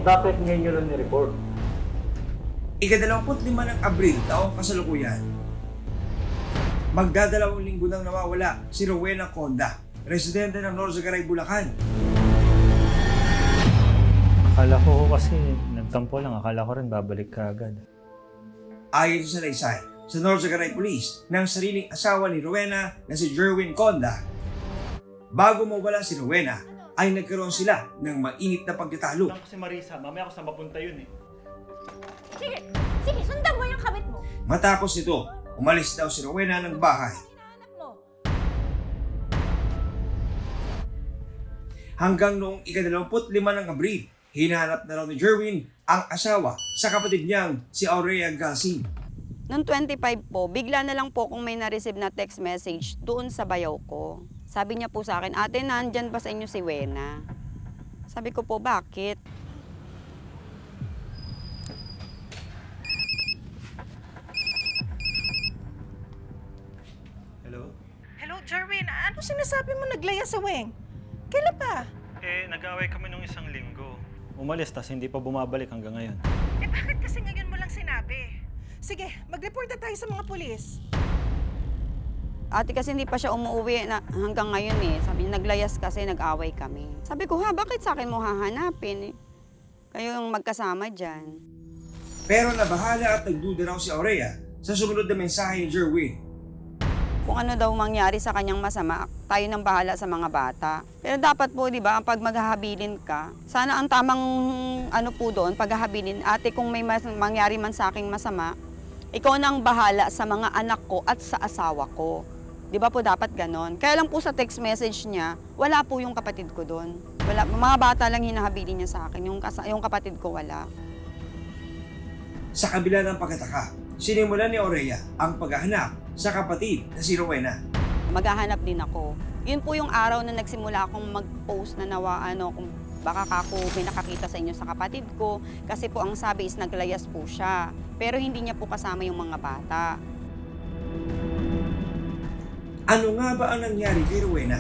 bakit ngayon nyo lang ni-report? Ika-25 ng Abril, taong kasalukuyan. Magdadalawang linggo nang nawawala si Rowena Conda, residente ng Norzagaray, Bulacan. Akala ko kasi nagtampo lang. Akala ko rin babalik ka agad. Ayon sa salaysay sa Norzagaray Police ng sariling asawa ni Rowena na si Jerwin Conda, bago mawala si Rowena ay nagkaroon sila ng mainit na pagtatalo. Lang si Marisa, mamaya ako saan mapunta yun eh. Sige, sige, sundan mo yung kabit mo. Matapos nito, umalis daw si Rowena ng bahay. Hinahanap mo. Hanggang noong ika-25 ng Abril, hinahanap na raw ni Jerwin ang asawa sa kapatid niyang si Aurea Galsin. Noong 25 po, bigla na lang po kung may na-receive na text message doon sa bayaw ko. Sabi niya po sa akin, ate, nandyan ba sa inyo si Wena? Sabi ko po, bakit? Hello? Hello, Jerwin. Ano sinasabi mo naglaya sa Weng? Kailan pa? Nag-away kami nung isang linggo. Umalis, tas hindi pa bumabalik hanggang ngayon. Bakit kasi ngayon mo lang sinabi? Sige, mag-report na tayo sa mga pulis. Ate, kasi hindi pa siya umuwi na hanggang ngayon eh. Sabi niya, naglayas kasi, nag-away kami. Sabi ko, bakit sa akin mo hahanapin? Kayo yung magkasama dyan. Pero nabahala at nagduda raw si Aurea sa sumunod na mensahe ni Jerwin. Kung ano daw mangyari sa kanyang masama, tayo nang bahala sa mga bata. Pero dapat po, di ba, pag maghahabilin ka, sana ang tamang ano po doon, paghahabilin, ate, kung may mangyari man sa aking masama, ikaw nang bahala sa mga anak ko at sa asawa ko. Di ba po dapat ganon? Kaya lang po sa text message niya, wala po yung kapatid ko doon. Wala, mga bata lang hinahabilin niya sa akin, yung kapatid ko wala. Sa kabila ng pagkataka, sinimulan ni Aurea ang paghahanap sa kapatid na si Rowena. Maghahanap din ako. Yun po yung araw na nagsimula akong mag-post na kung baka ako may nakakita sa inyo sa kapatid ko. Kasi po ang sabi is naglayas po siya. Pero hindi niya po kasama yung mga bata. Ano nga ba ang nangyari kay Rowena?